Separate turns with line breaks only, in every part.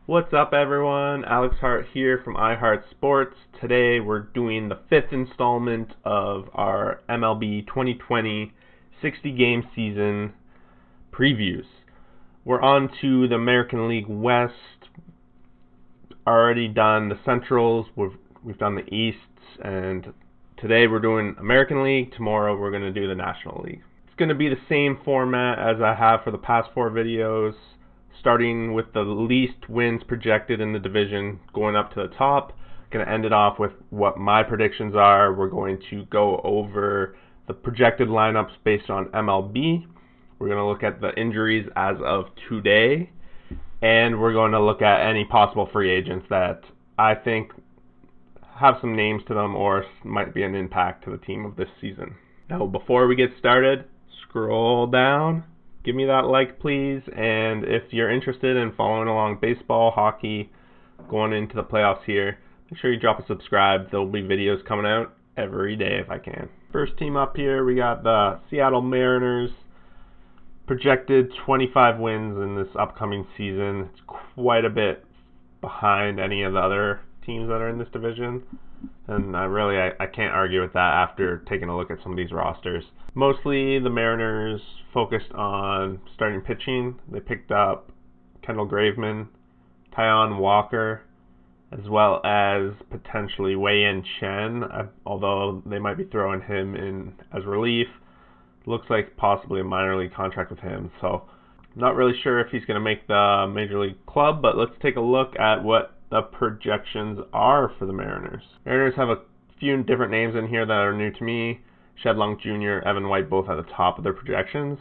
What's up, everyone? Alex Hart here from iHeart Sports. Today we're doing the fifth installment of our MLB 2020 60-game season previews. We're on to the American League West. Already done the Centrals. We've done the Easts, and today we're doing American League. Tomorrow we're going to do the National League. It's going to be the same format as I have for the past four videos, starting with the least wins projected in the division, going up to the top. Going to end it off with what my predictions are. We're going to go over the projected lineups based on MLB. We're going to look at the injuries as of today, and we're going to look at any possible free agents that I think have some names to them or might be an impact to the team of this season. Now, before we get started, scroll down. Give me that like, please, and if you're interested in following along baseball, hockey, going into the playoffs here, make sure you drop a subscribe. There'll be videos coming out every day if I can. First team up here, we got the Seattle Mariners. Projected 25 wins in this upcoming season. It's quite a bit behind any of the other teams that are in this division, and I can't argue with that after taking a look at some of these rosters. Mostly the Mariners focused on starting pitching. They picked up Kendall Graveman, Taijuan Walker, as well as potentially Wei-Yin Chen, although they might be throwing him in as relief. Looks like possibly a minor league contract with him, so not really sure if he's going to make the Major League club, but let's take a look at what the projections are for the Mariners. Mariners have a few different names in here that are new to me. Shed Long Jr., Evan White, both at the top of their projections.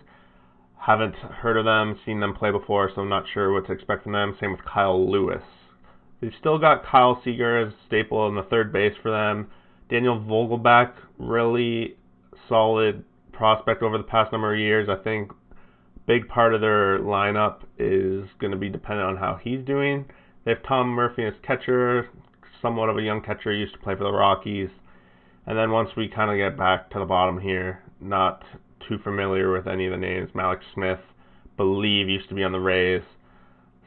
Haven't heard of them, seen them play before, so I'm not sure what to expect from them. Same with Kyle Lewis. They've still got Kyle Seager as a staple in the third base for them. Daniel Vogelbach, really solid prospect over the past number of years. I think a big part of their lineup is going to be dependent on how he's doing. They have Tom Murphy as catcher, somewhat of a young catcher, used to play for the Rockies. And then once we kind of get back to the bottom here, not too familiar with any of the names. Malik Smith, believe, used to be on the Rays.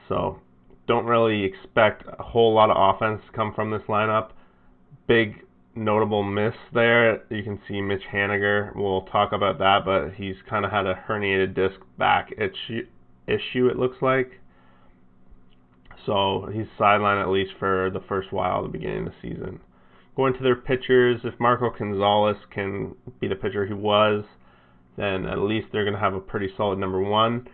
So don't really expect a whole lot of offense to come from this lineup. Big notable miss there. You can see Mitch Haniger. We'll talk about that, but he's kind of had a herniated disc back issue, it looks like. So he's sidelined at least for the first while at the beginning of the season. Going to their pitchers, if Marco Gonzalez can be the pitcher he was, then at least they're going to have a pretty solid number one.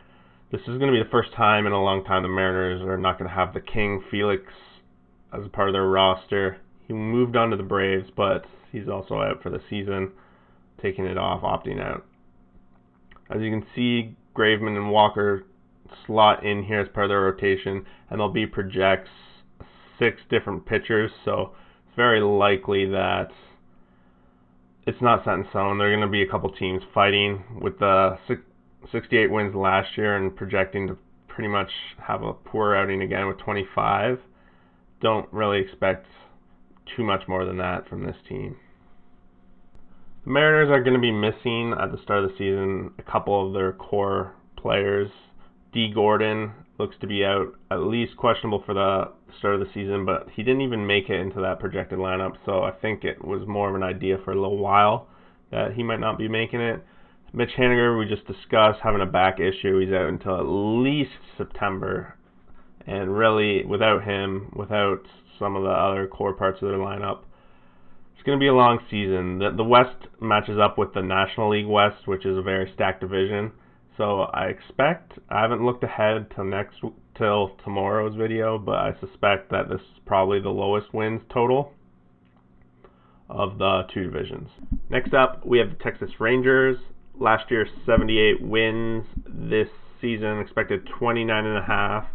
This is going to be the first time in a long time the Mariners are not going to have the King Felix as a part of their roster. He moved on to the Braves, but he's also out for the season, taking it off, opting out. As you can see, Graveman and Walker slot in here as part of their rotation, and they'll be projects 6 different pitchers, so it's very likely that it's not set in stone. There are going to be a couple teams fighting with the 68 wins last year and projecting to pretty much have a poor outing again with 25. Don't really expect too much more than that from this team. The Mariners are going to be missing at the start of the season a couple of their core players. D. Gordon looks to be out, at least questionable for the start of the season, but he didn't even make it into that projected lineup, so I think it was more of an idea for a little while that he might not be making it. Mitch Haniger, we just discussed, having a back issue. He's out until at least September, and really, without him, without some of the other core parts of their lineup, it's going to be a long season. The West matches up with the National League West, which is a very stacked division. So I haven't looked ahead till tomorrow's video, but I suspect that this is probably the lowest wins total of the two divisions. Next up, we have the Texas Rangers. Last year, 78 wins. This season, expected 29.5.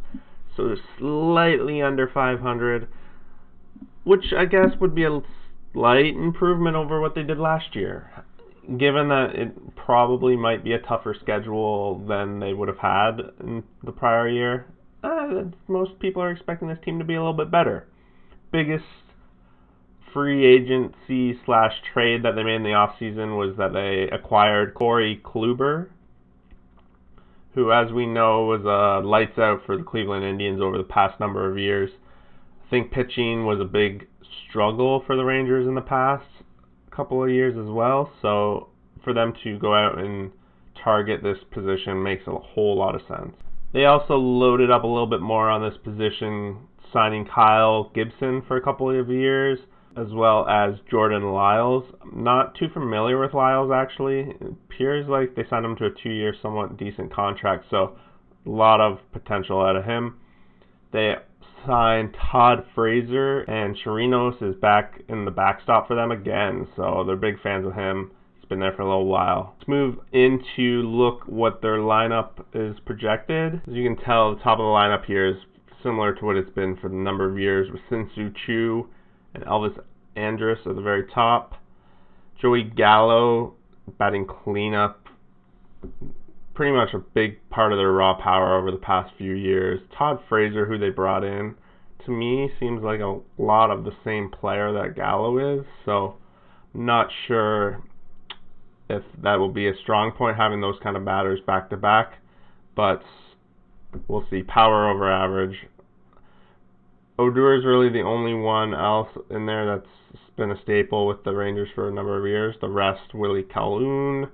So they're slightly under 500, which I guess would be a slight improvement over what they did last year. Given that it probably might be a tougher schedule than they would have had in the prior year, most people are expecting this team to be a little bit better. Biggest free agency / trade that they made in the offseason was that they acquired Corey Kluber, who, as we know, was lights out for the Cleveland Indians over the past number of years. I think pitching was a big struggle for the Rangers in the past couple of years as well, so for them to go out and target this position makes a whole lot of sense. They also loaded up a little bit more on this position, signing Kyle Gibson for a couple of years, as well as Jordan Lyles. I'm not too familiar with Lyles, actually. It appears like they signed him to a 2-year, somewhat decent contract, so a lot of potential out of him. They signed Todd Frazier, and Chirinos is back in the backstop for them again, so they're big fans of him. He's been there for a little while. Let's move into look what their lineup is projected. As you can tell, the top of the lineup here is similar to what it's been for the number of years, with Shin-Soo Choo and Elvis Andrus at the very top. Joey Gallo batting cleanup, pretty much a big part of their raw power over the past few years. Todd Frazier, who they brought in, to me seems like a lot of the same player that Gallo is, so I'm not sure if that will be a strong point, having those kind of batters back to back, but we'll see. Power over average. Odor is really the only one else in there that's been a staple with the Rangers for a number of years. The rest, Willie Calhoun,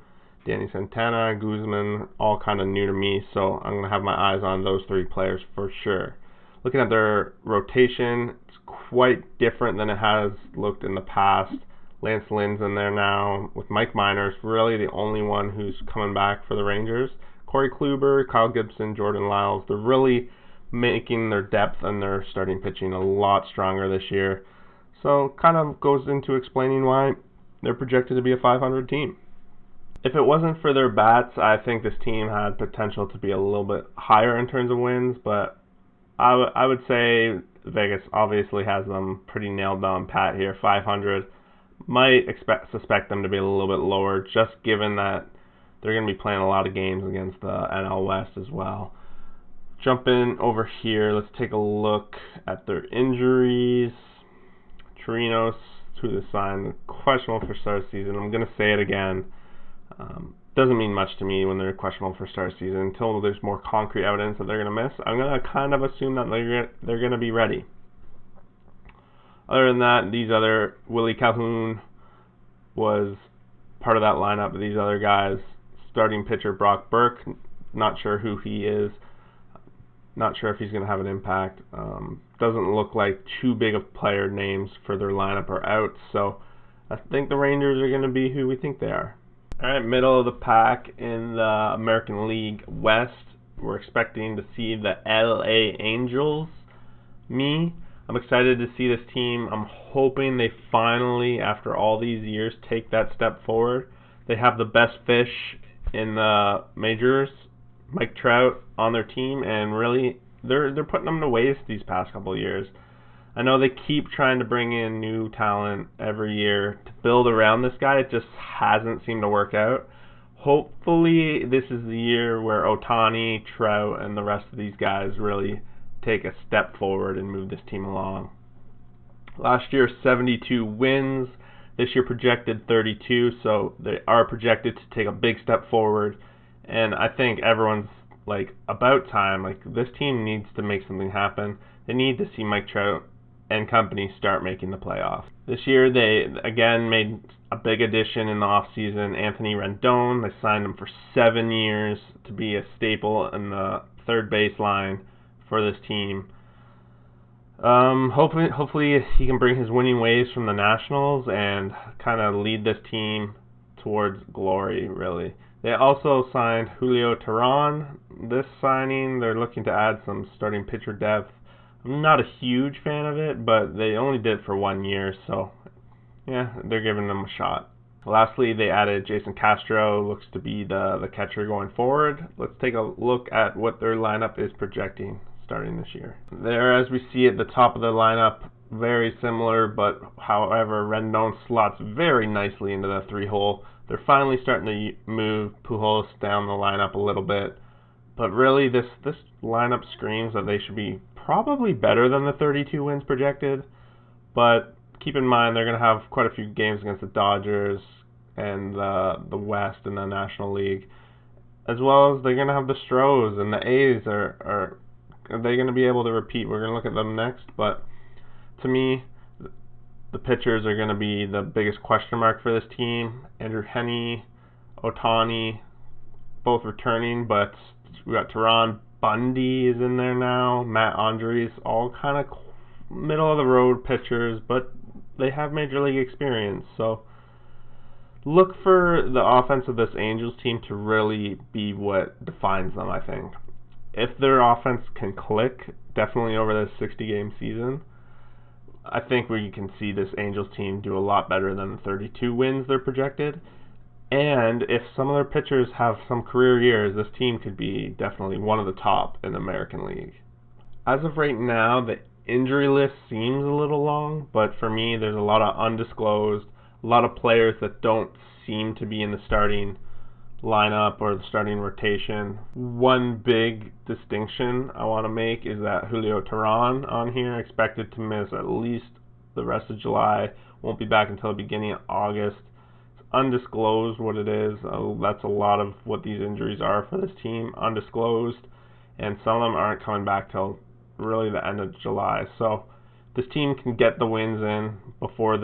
Danny Santana, Guzman, all kind of new to me, so I'm going to have my eyes on those three players for sure. Looking at their rotation, it's quite different than it has looked in the past. Lance Lynn's in there now, with Mike Miners really the only one who's coming back for the Rangers. Corey Kluber, Kyle Gibson, Jordan Lyles, they're really making their depth and their starting pitching a lot stronger this year. So kind of goes into explaining why they're projected to be a 500 team. If it wasn't for their bats, I think this team had potential to be a little bit higher in terms of wins, but I would say Vegas obviously has them pretty nailed down pat here, 500. Might suspect them to be a little bit lower, just given that they're going to be playing a lot of games against the NL West as well. Jumping over here, let's take a look at their injuries. Chirinos, who they signed, questionable for start of season. I'm going to say it again. Doesn't mean much to me when they're questionable for start of season until there's more concrete evidence that they're going to miss. I'm going to kind of assume that they're going to be ready. Other than that, these other, Willie Calhoun was part of that lineup. These other guys, starting pitcher Brock Burke, not sure who he is. Not sure if he's going to have an impact. Doesn't look like too big of player names for their lineup are out, so I think the Rangers are going to be who we think they are. Alright, middle of the pack in the American League West, we're expecting to see the LA Angels. I'm excited to see this team. I'm hoping they finally, after all these years, take that step forward. They have the best fish in the majors, Mike Trout, on their team, and really they're putting them to waste these past couple of years. I know they keep trying to bring in new talent every year to build around this guy. It just hasn't seemed to work out. Hopefully this is the year where Ohtani, Trout, and the rest of these guys really take a step forward and move this team along. Last year, 72 wins. This year projected 32, so they are projected to take a big step forward. And I think everyone's like, about time. Like, this team needs to make something happen. They need to see Mike Trout and company start making the playoffs. This year, they again made a big addition in the offseason. Anthony Rendon, they signed him for 7 years to be a staple in the third base line for this team. Hopefully he can bring his winning ways from the Nationals and kind of lead this team towards glory, really. They also signed Julio Teheran. This signing, they're looking to add some starting pitcher depth. I'm not a huge fan of it, but they only did it for 1 year, so yeah, they're giving them a shot. Lastly, they added Jason Castro, looks to be the catcher going forward. Let's take a look at what their lineup is projecting starting this year. There, as we see at the top of the lineup, very similar, but however, Rendon slots very nicely into the 3-hole. They're finally starting to move Pujols down the lineup a little bit, but really this lineup screams that they should be probably better than the 32 wins projected, but keep in mind they're going to have quite a few games against the Dodgers and the West and the National League. as well as they're going to have the Astros and the A's. Are they going to be able to repeat? We're going to look at them next, but to me, the pitchers are going to be the biggest question mark for this team. Andrew Heaney, Ohtani, both returning, but we got Teron Bundy is in there now, Matt Andres, all kind of middle of the road pitchers, but they have major league experience. So look for the offense of this Angels team to really be what defines them, I think. If their offense can click, definitely over this 60-game season, I think we can see this Angels team do a lot better than the 32 wins they're projected. And if some of their pitchers have some career years, this team could be definitely one of the top in the American League. As of right now, the injury list seems a little long, but for me, there's a lot of undisclosed, a lot of players that don't seem to be in the starting lineup or the starting rotation. One big distinction I want to make is that Julio Teheran on here expected to miss at least the rest of July, won't be back until the beginning of August. It's undisclosed what it is. That's a lot of what these injuries are for this team, undisclosed, and some of them aren't coming back till really the end of July. So this team can get the wins in before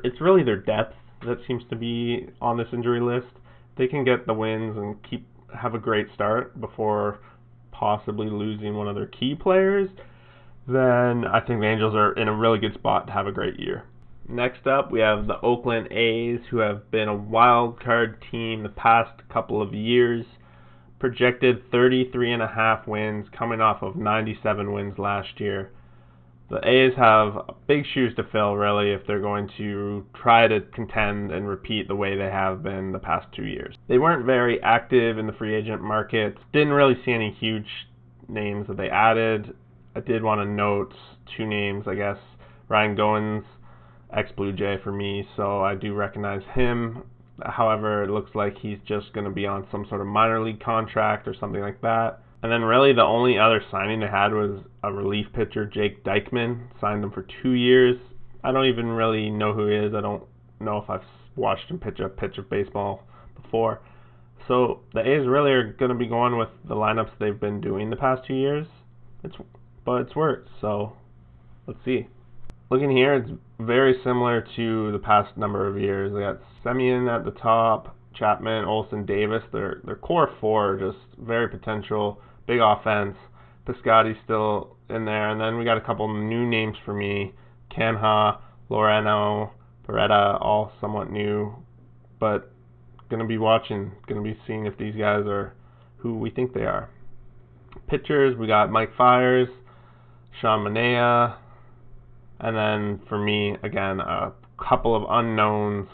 it's really their depth that seems to be on this injury list. They can get the wins and have a great start before possibly losing one of their key players, then I think the Angels are in a really good spot to have a great year. Next up, we have the Oakland A's, who have been a wild card team the past couple of years. Projected 33.5 wins, coming off of 97 wins last year. The A's have big shoes to fill, really, if they're going to try to contend and repeat the way they have been the past 2 years. They weren't very active in the free agent market. Didn't really see any huge names that they added. I did want to note 2 names, I guess. Ryan Goins, ex-Blue Jay for me, so I do recognize him. However, it looks like he's just going to be on some sort of minor league contract or something like that. And then really the only other signing they had was a relief pitcher, Jake Dykman. Signed him for 2 years. I don't even really know who he is. I don't know if I've watched him pitch a pitch of baseball before. So the A's really are going to be going with the lineups they've been doing the past 2 years. But it's worked, so let's see. Looking here, it's very similar to the past number of years. They got Semien at the top, Chapman, Olsen, Davis. Their core 4 are just very potential, big offense. Piscotty's still in there, and then we got a couple new names for me: Canha, Loreno, Beretta, all somewhat new, but gonna be watching, gonna be seeing if these guys are who we think they are. Pitchers, we got Mike Fiers, Sean Manaea, and then for me, again, a couple of unknowns,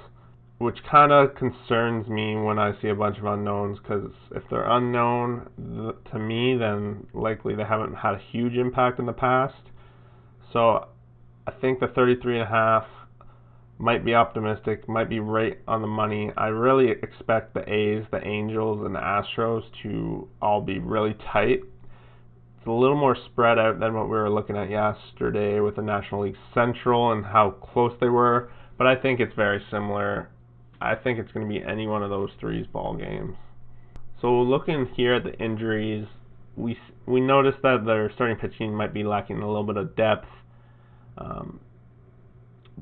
which kind of concerns me when I see a bunch of unknowns, because if they're unknown to me, then likely they haven't had a huge impact in the past. So I think the 33.5 might be optimistic, might be right on the money. I really expect the A's, the Angels, and the Astros to all be really tight. It's a little more spread out than what we were looking at yesterday with the National League Central and how close they were, but I think it's very similar. I think it's going to be any one of those 3's ball games. So looking here at the injuries, we noticed that their starting pitching might be lacking a little bit of depth.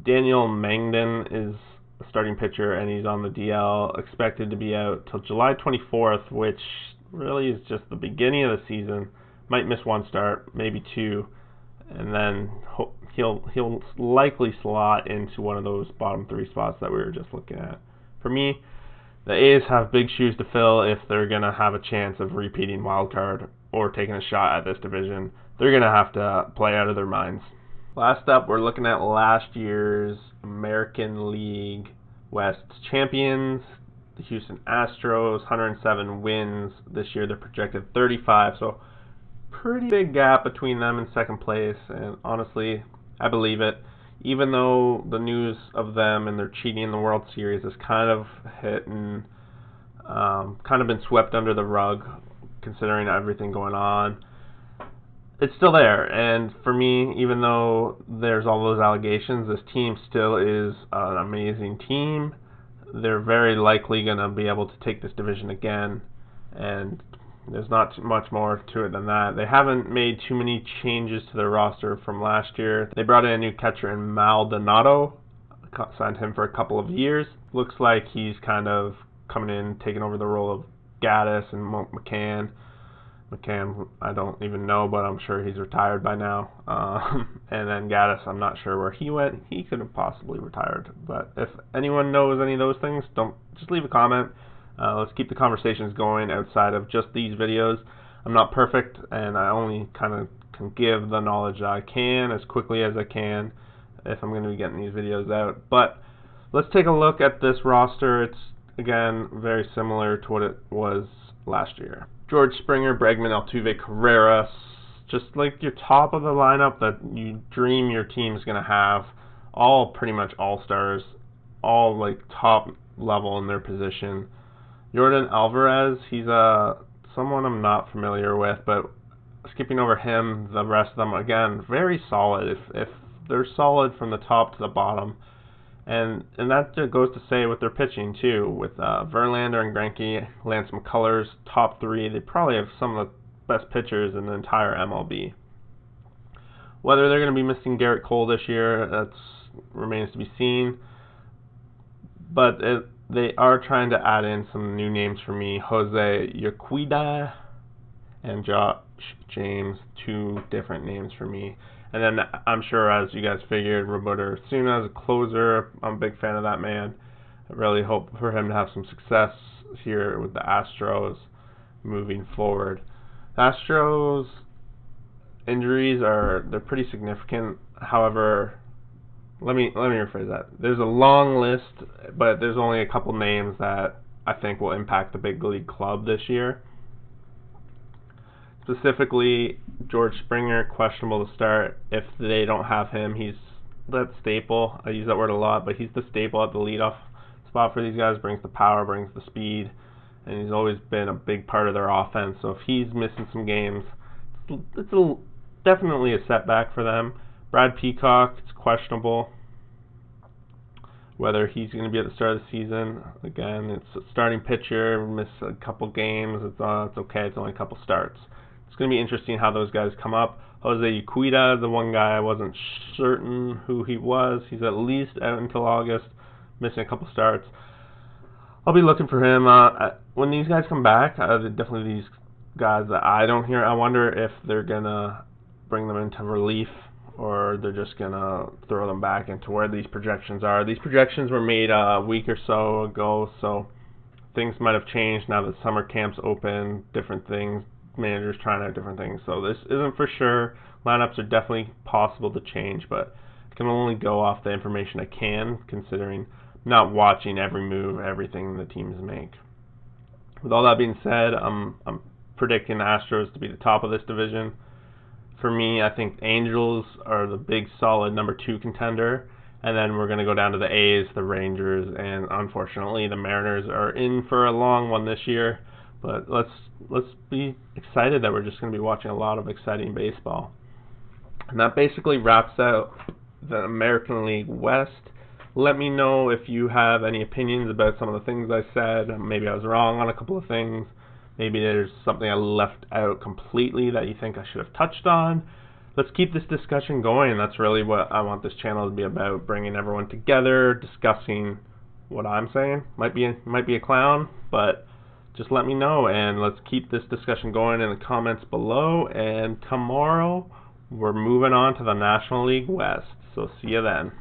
Daniel Mangden is a starting pitcher, and he's on the DL, expected to be out till July 24th, which really is just the beginning of the season. Might miss 1 start, maybe 2, and then he'll likely slot into one of those bottom 3 spots that we were just looking at. For me, the A's have big shoes to fill if they're going to have a chance of repeating wild card or taking a shot at this division. They're going to have to play out of their minds. Last up, we're looking at last year's American League West champions, the Houston Astros, 107 wins. This year they're projected 35, so pretty big gap between them and second place, and honestly, I believe it. Even though the news of them and their cheating in the World Series has kind of hit and kind of been swept under the rug, considering everything going on, it's still there. And for me, even though there's all those allegations, this team still is an amazing team. They're very likely going to be able to take this division again. and there's not much more to it than that. They haven't made too many changes to their roster from last year. They brought in a new catcher in Maldonado, signed him for a couple of years. Looks like he's kind of coming in, taking over the role of Gaddis and McCann. McCann, I don't even know, but I'm sure he's retired by now. And then Gaddis, I'm not sure where he went. He could have possibly retired. But if anyone knows any of those things, just leave a comment. Let's keep the conversations going outside of just these videos. I'm not perfect, and I only kind of can give the knowledge that I can as quickly as I can if I'm going to be getting these videos out. But let's take a look at this roster. It's, again, very similar to what it was last year. George Springer, Bregman, Altuve, Carrera, just like your top of the lineup that you dream your team's going to have. All pretty much all-stars, all like top level in their position. Jordan Alvarez, he's someone I'm not familiar with, but skipping over him, the rest of them, again, very solid. If they're solid from the top to the bottom. And that goes to say with their pitching, too. With Verlander and Greinke, Lance McCullers, top three, they probably have some of the best pitchers in the entire MLB. Whether they're going to be missing Garrett Cole this year, that remains to be seen. But they are trying to add in some new names for me. Jose Urquidy and Josh James, two different names for me. And then I'm sure, as you guys figured, Roberto Osuna as a closer. I'm a big fan of that man. I really hope for him to have some success here with the Astros moving forward. The Astros injuries they're pretty significant. However, let me rephrase that. There's a long list, but there's only a couple names that I think will impact the big league club this year. Specifically, George Springer, questionable to start. If they don't have him, he's that staple. I use that word a lot, but he's the staple at the leadoff spot for these guys. Brings the power, brings the speed, and he's always been a big part of their offense. So if he's missing some games, it's definitely a setback for them. Brad Peacock, it's questionable whether he's going to be at the start of the season. Again, it's a starting pitcher, miss a couple games, it's okay, it's only a couple starts. It's going to be interesting how those guys come up. Jose Urquidy, the one guy I wasn't certain who he was. He's at least out until August, missing a couple starts. I'll be looking for him. When these guys come back, definitely these guys that I don't hear, I wonder if they're going to bring them into relief or they're just going to throw them back into where these projections are. These projections were made a week or so ago, so things might have changed now that summer camp's open, different things, managers trying out different things. So this isn't for sure. Lineups are definitely possible to change, but I can only go off the information I can, considering not watching every move, everything the teams make. With all that being said, I'm predicting the Astros to be the top of this division. For me, I think Angels are the big, solid number 2 contender, and then we're going to go down to the A's, the Rangers, and unfortunately the Mariners are in for a long one this year. But let's be excited that we're just going to be watching a lot of exciting baseball. And that basically wraps out the American League West. Let me know if you have any opinions about some of the things I said. Maybe I was wrong on a couple of things. Maybe there's something I left out completely that you think I should have touched on. Let's keep this discussion going. That's really what I want this channel to be about, bringing everyone together, discussing what I'm saying. Might be a clown, but just let me know, and let's keep this discussion going in the comments below. And tomorrow, we're moving on to the National League West. So see you then.